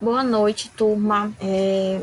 Boa noite, turma.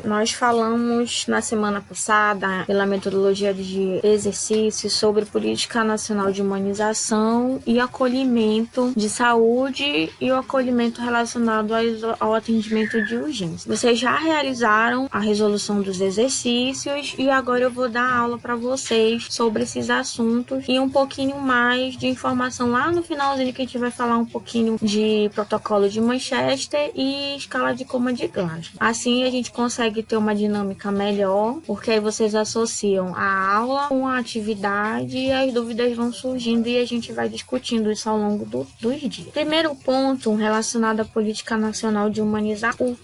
Nós falamos na semana passada, pela metodologia de exercício, sobre política nacional de humanização e acolhimento de saúde e o acolhimento relacionado ao atendimento de urgência. Vocês já realizaram a resolução dos exercícios e agora eu vou dar aula para vocês sobre esses assuntos e um pouquinho mais de informação lá no finalzinho, que a gente vai falar um pouquinho de protocolo de Manchester e escala de coma de Glasgow. Assim a gente consegue ter uma dinâmica melhor, porque aí vocês associam a aula com a atividade e as dúvidas vão surgindo e a gente vai discutindo isso ao longo dos dias. Primeiro ponto relacionado à política nacional de humanização.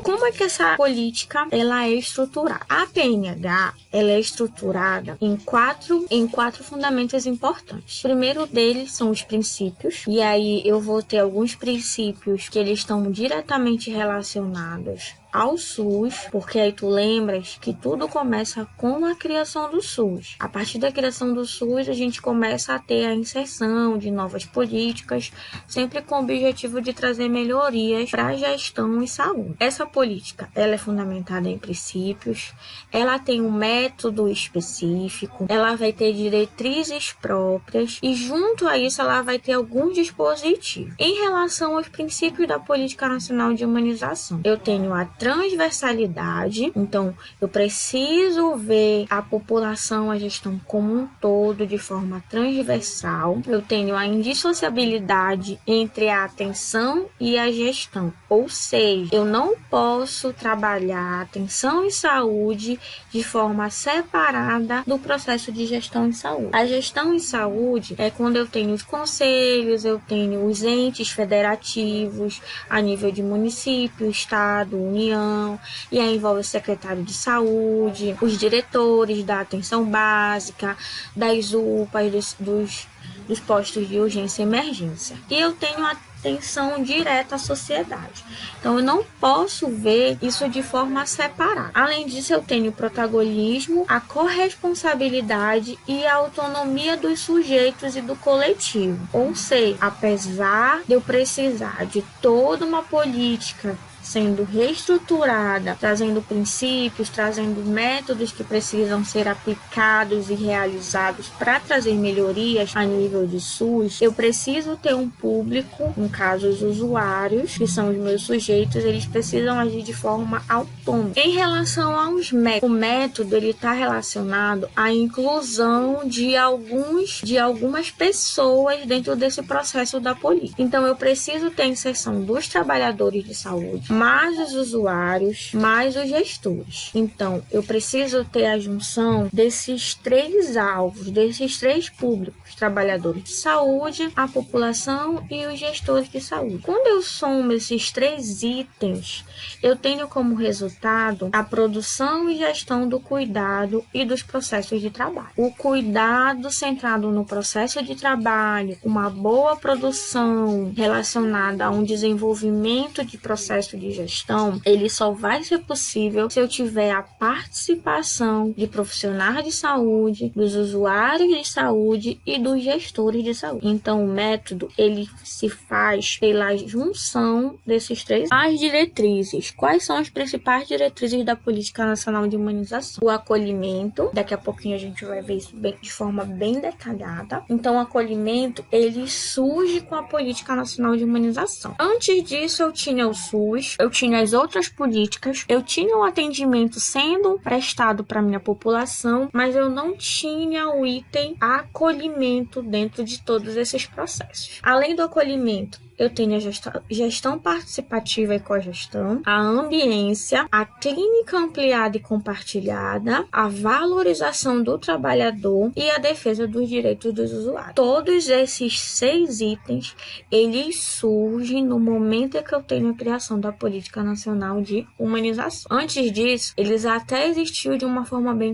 Como é que essa política ela é estruturada? A PNH ela é estruturada em quatro fundamentos importantes. O primeiro deles são os princípios, e aí eu vou ter alguns princípios que eles estão diretamente relacionados ao SUS, porque aí tu lembras que tudo começa com a criação do SUS. A partir da criação do SUS, a gente começa a ter a inserção de novas políticas, sempre com o objetivo de trazer melhorias para a gestão e saúde. Essa política, ela é fundamentada em princípios, ela tem um método específico, ela vai ter diretrizes próprias e junto a isso ela vai ter alguns dispositivos. Em relação aos princípios da Política Nacional de Humanização, eu tenho a transversalidade, então eu preciso ver a população, a gestão como um todo de forma transversal. Eu tenho a indissociabilidade entre a atenção e a gestão, ou seja, eu não posso trabalhar atenção e saúde de forma separada do processo de gestão em saúde. A gestão em saúde é quando eu tenho os conselhos, eu tenho os entes federativos a nível de município, estado, união, e aí envolve o secretário de saúde, os diretores da atenção básica, das UPAs, dos postos de urgência e emergência. E eu tenho atenção direta à sociedade. Então, eu não posso ver isso de forma separada. Além disso, eu tenho o protagonismo, a corresponsabilidade e a autonomia dos sujeitos e do coletivo. Ou seja, apesar de eu precisar de toda uma política sendo reestruturada, trazendo princípios, trazendo métodos que precisam ser aplicados e realizados para trazer melhorias a nível de SUS, eu preciso ter um público, no caso os usuários, que são os meus sujeitos, eles precisam agir de forma autônoma. Em relação aos métodos, o método ele está relacionado à inclusão de algumas pessoas dentro desse processo da política. Então, eu preciso ter a inserção dos trabalhadores de saúde, mais os usuários, mais os gestores. Então, eu preciso ter a junção desses três alvos, desses três públicos: trabalhadores de saúde, a população e os gestores de saúde. Quando eu somo esses três itens, eu tenho como resultado a produção e gestão do cuidado e dos processos de trabalho. O cuidado centrado no processo de trabalho, uma boa produção relacionada a um desenvolvimento de processo de gestão, ele só vai ser possível se eu tiver a participação de profissionais de saúde, dos usuários de saúde e dos gestores de saúde. Então, o método, ele se faz pela junção desses três. As diretrizes. Quais são as principais diretrizes da Política Nacional de Humanização? O acolhimento, daqui a pouquinho a gente vai ver isso de forma bem detalhada. Então, o acolhimento, ele surge com a Política Nacional de Humanização. Antes disso, eu tinha o SUS, eu tinha as outras políticas, eu tinha o atendimento sendo prestado para minha população, mas eu não tinha o item acolhimento dentro de todos esses processos. Além do acolhimento, eu tenho a gestão participativa e cogestão, a ambiência, a clínica ampliada e compartilhada, a valorização do trabalhador e a defesa dos direitos dos usuários. Todos esses 6 itens, eles surgem no momento em que eu tenho a criação da Política Nacional de Humanização. Antes disso, eles até existiam de uma forma bem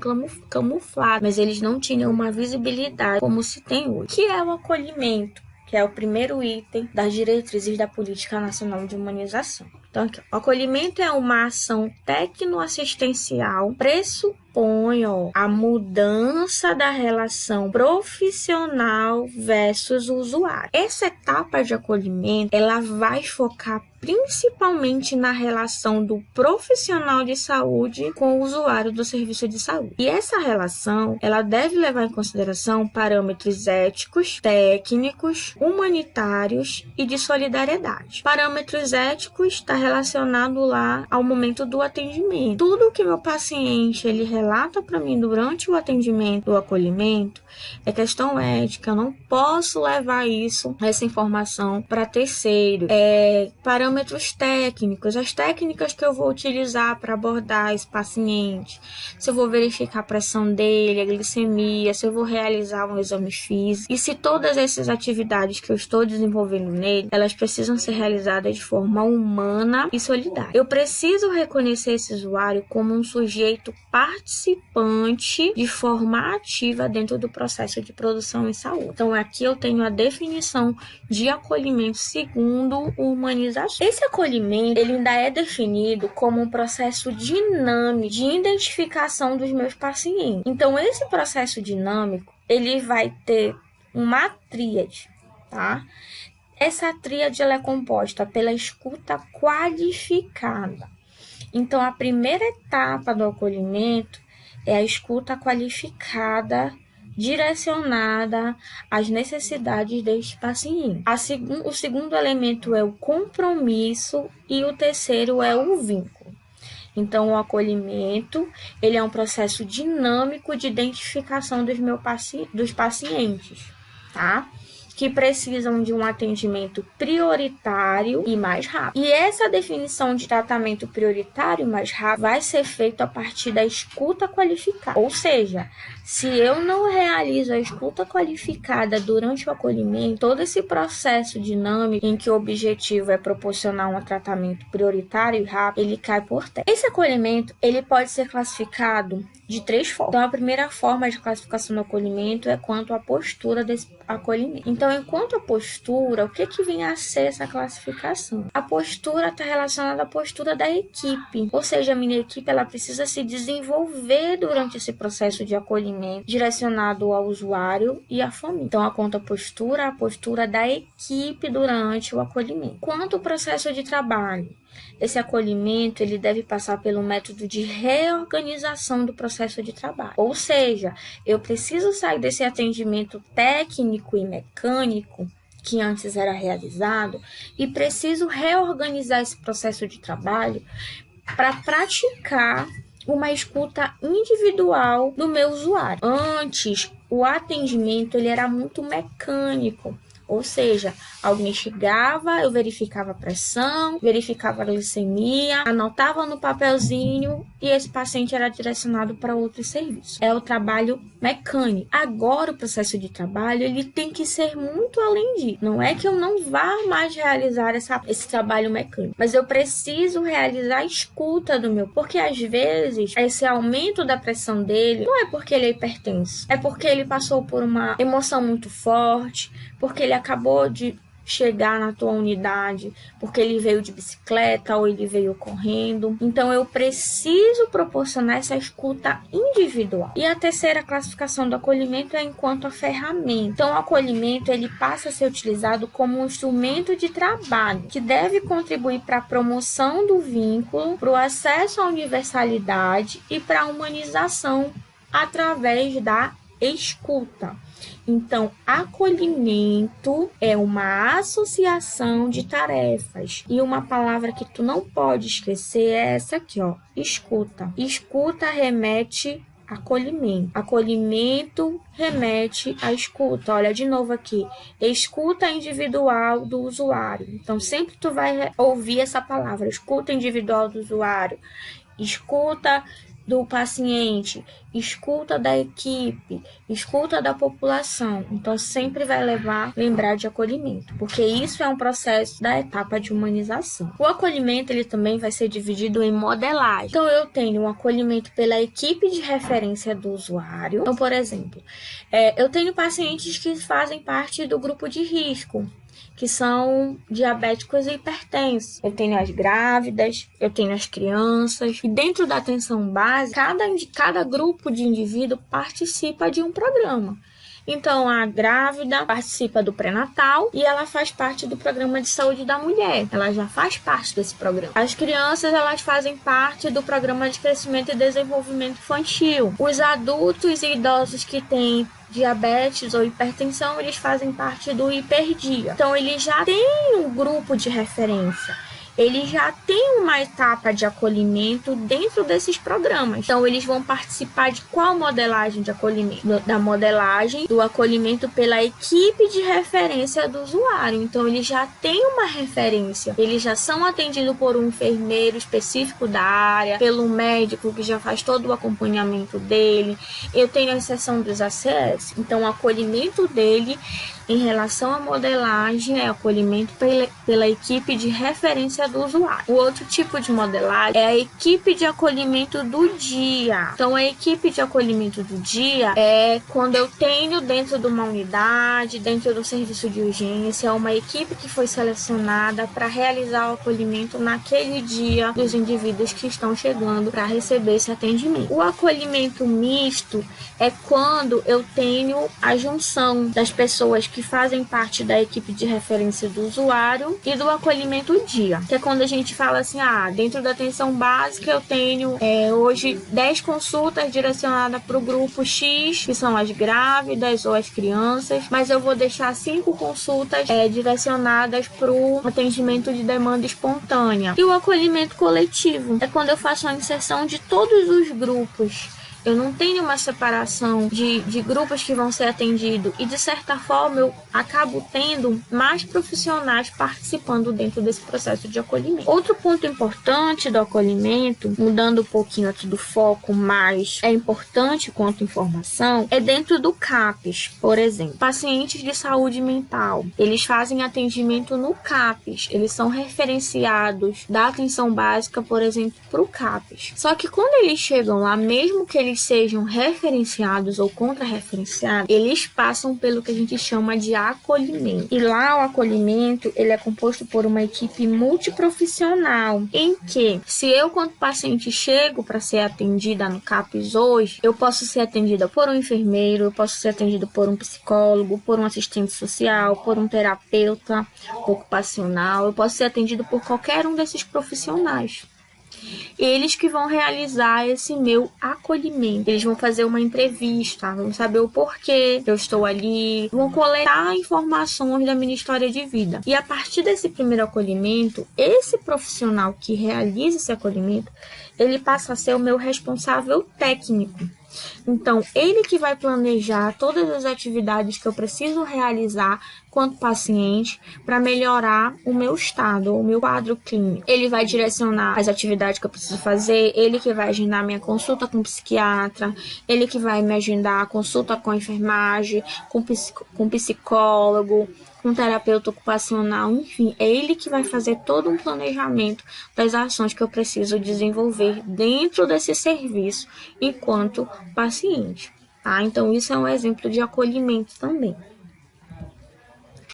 camuflada, mas eles não tinham uma visibilidade como se tem hoje. O que é o acolhimento? Que é o primeiro item das diretrizes da Política Nacional de Humanização. Então, aqui, o acolhimento é uma ação tecnoassistencial pressupondo propõe a mudança da relação profissional versus usuário. Essa etapa de acolhimento, ela vai focar principalmente na relação do profissional de saúde com o usuário do serviço de saúde. E essa relação, ela deve levar em consideração parâmetros éticos, técnicos, humanitários e de solidariedade. Parâmetros éticos está relacionado lá ao momento do atendimento. Tudo que meu paciente ele relata para mim durante o atendimento, do acolhimento, é questão ética. Eu não posso levar essa informação para terceiro. Parâmetros técnicos, as técnicas que eu vou utilizar para abordar esse paciente, se eu vou verificar a pressão dele, a glicemia, se eu vou realizar um exame físico, e se todas essas atividades que eu estou desenvolvendo nele, elas precisam ser realizadas de forma humana e solidária. Eu preciso reconhecer esse usuário como um sujeito participante de forma ativa dentro do processo de produção em saúde. Então aqui eu tenho a definição de acolhimento segundo humanização. Esse acolhimento, ele ainda é definido como um processo dinâmico de identificação dos meus pacientes. Então, esse processo dinâmico, ele vai ter uma tríade, tá? Essa tríade, ela é composta pela escuta qualificada. Então, a primeira etapa do acolhimento é a escuta qualificada direcionada às necessidades deste paciente. O segundo elemento é o compromisso e o terceiro é o vínculo. Então, o acolhimento, ele é um processo dinâmico de identificação dos pacientes, tá? Que precisam de um atendimento prioritário e mais rápido. E essa definição de tratamento prioritário e mais rápido vai ser feita a partir da escuta qualificada. Ou seja, se eu não realizo a escuta qualificada durante o acolhimento, todo esse processo dinâmico em que o objetivo é proporcionar um tratamento prioritário e rápido, ele cai por terra. Esse acolhimento, ele pode ser classificado de 3 formas. Então, a primeira forma de classificação do acolhimento é quanto à postura desse acolhimento. Então, enquanto a postura, o que vem a ser essa classificação? A postura está relacionada à postura da equipe, ou seja, a minha equipe ela precisa se desenvolver durante esse processo de acolhimento direcionado ao usuário e à família. Então, a postura da equipe durante o acolhimento. Quanto ao processo de trabalho, esse acolhimento ele deve passar pelo método de reorganização do processo de trabalho. Ou seja, eu preciso sair desse atendimento técnico e mecânico que antes era realizado e preciso reorganizar esse processo de trabalho para praticar uma escuta individual do meu usuário. Antes, o atendimento ele era muito mecânico. Ou seja, alguém chegava, eu verificava a pressão, verificava a glicemia, anotava no papelzinho e esse paciente era direcionado para outro serviço. É o trabalho mecânico. Agora, o processo de trabalho, ele tem que ser muito além disso. Não é que eu não vá mais realizar esse trabalho mecânico, mas eu preciso realizar a escuta do meu, porque às vezes esse aumento da pressão dele não é porque ele é hipertenso, é porque ele passou por uma emoção muito forte, porque ele acabou de chegar na tua unidade, porque ele veio de bicicleta ou ele veio correndo. Então, eu preciso proporcionar essa escuta individual. E a terceira classificação do acolhimento é enquanto a ferramenta. Então, o acolhimento ele passa a ser utilizado como um instrumento de trabalho que deve contribuir para a promoção do vínculo, para o acesso à universalidade e para a humanização através da escuta. Então, acolhimento é uma associação de tarefas. E uma palavra que tu não pode esquecer é essa aqui, ó, escuta. Escuta remete a acolhimento. Acolhimento remete à escuta. Olha de novo aqui. Escuta individual do usuário. Então, sempre tu vai ouvir essa palavra, escuta individual do usuário. Escuta do paciente, escuta da equipe, escuta da população. Então, sempre vai lembrar de acolhimento, porque isso é um processo da etapa de humanização. O acolhimento, ele também vai ser dividido em modelagem. Então, eu tenho um acolhimento pela equipe de referência do usuário. Então, por exemplo, eu tenho pacientes que fazem parte do grupo de risco. que são diabéticos e hipertensos. Eu tenho as grávidas, eu tenho as crianças. E dentro da atenção básica, cada grupo de indivíduo participa de um programa. Então, a grávida participa do pré-natal e ela faz parte do programa de saúde da mulher. Ela já faz parte desse programa. As crianças, elas fazem parte do programa de crescimento e desenvolvimento infantil. Os adultos e idosos que têm diabetes ou hipertensão, eles fazem parte do hiperdia. Então, ele já tem um grupo de referência. Ele já tem uma etapa de acolhimento dentro desses programas. Então, eles vão participar de qual modelagem de acolhimento? Da modelagem do acolhimento pela equipe de referência do usuário. Então, eles já têm uma referência. Eles já são atendidos por um enfermeiro específico da área, pelo médico que já faz todo o acompanhamento dele. Eu tenho a exceção dos ACS. Então, o acolhimento dele em relação à modelagem, é acolhimento pela equipe de referência do usuário. O outro tipo de modelagem é a equipe de acolhimento do dia. Então, a equipe de acolhimento do dia é quando eu tenho dentro de uma unidade, dentro do serviço de urgência, uma equipe que foi selecionada para realizar o acolhimento naquele dia dos indivíduos que estão chegando para receber esse atendimento. O acolhimento misto é quando eu tenho a junção das pessoas que fazem parte da equipe de referência do usuário e do acolhimento dia, que é quando a gente fala assim, dentro da atenção básica eu tenho hoje 10 consultas direcionadas para o grupo X, que são as grávidas ou as crianças, mas eu vou deixar 5 consultas direcionadas para o atendimento de demanda espontânea. E o acolhimento coletivo é quando eu faço a inserção de todos os grupos. Eu não tenho uma separação de grupos que vão ser atendidos e, de certa forma, eu acabo tendo mais profissionais participando dentro desse processo de acolhimento. Outro ponto importante do acolhimento, mudando um pouquinho aqui do foco, mas é importante quanto informação, é dentro do CAPES, por exemplo. Pacientes de saúde mental, eles fazem atendimento no CAPES, eles são referenciados da atenção básica, por exemplo, para o CAPES. Só que quando eles chegam lá, mesmo que eles sejam referenciados ou contra-referenciados, eles passam pelo que a gente chama de acolhimento. E lá o acolhimento, ele é composto por uma equipe multiprofissional, em que, se eu, quanto paciente, chego para ser atendida no CAPES hoje, eu posso ser atendida por um enfermeiro, eu posso ser atendida por um psicólogo, por um assistente social, por um terapeuta ocupacional, eu posso ser atendido por qualquer um desses profissionais. Eles que vão realizar esse meu acolhimento. Eles vão fazer uma entrevista, vão saber o porquê eu estou ali, vão coletar informações da minha história de vida. E a partir desse primeiro acolhimento, esse profissional que realiza esse acolhimento, ele passa a ser o meu responsável técnico. Então, ele que vai planejar todas as atividades que eu preciso realizar quanto paciente para melhorar o meu estado, o meu quadro clínico. Ele vai direcionar as atividades que eu preciso fazer, ele que vai agendar minha consulta com o psiquiatra, ele que vai me agendar a consulta com a enfermagem, com psicólogo, com terapeuta ocupacional, enfim, é ele que vai fazer todo um planejamento das ações que eu preciso desenvolver dentro desse serviço enquanto paciente, tá? Então, isso é um exemplo de acolhimento também.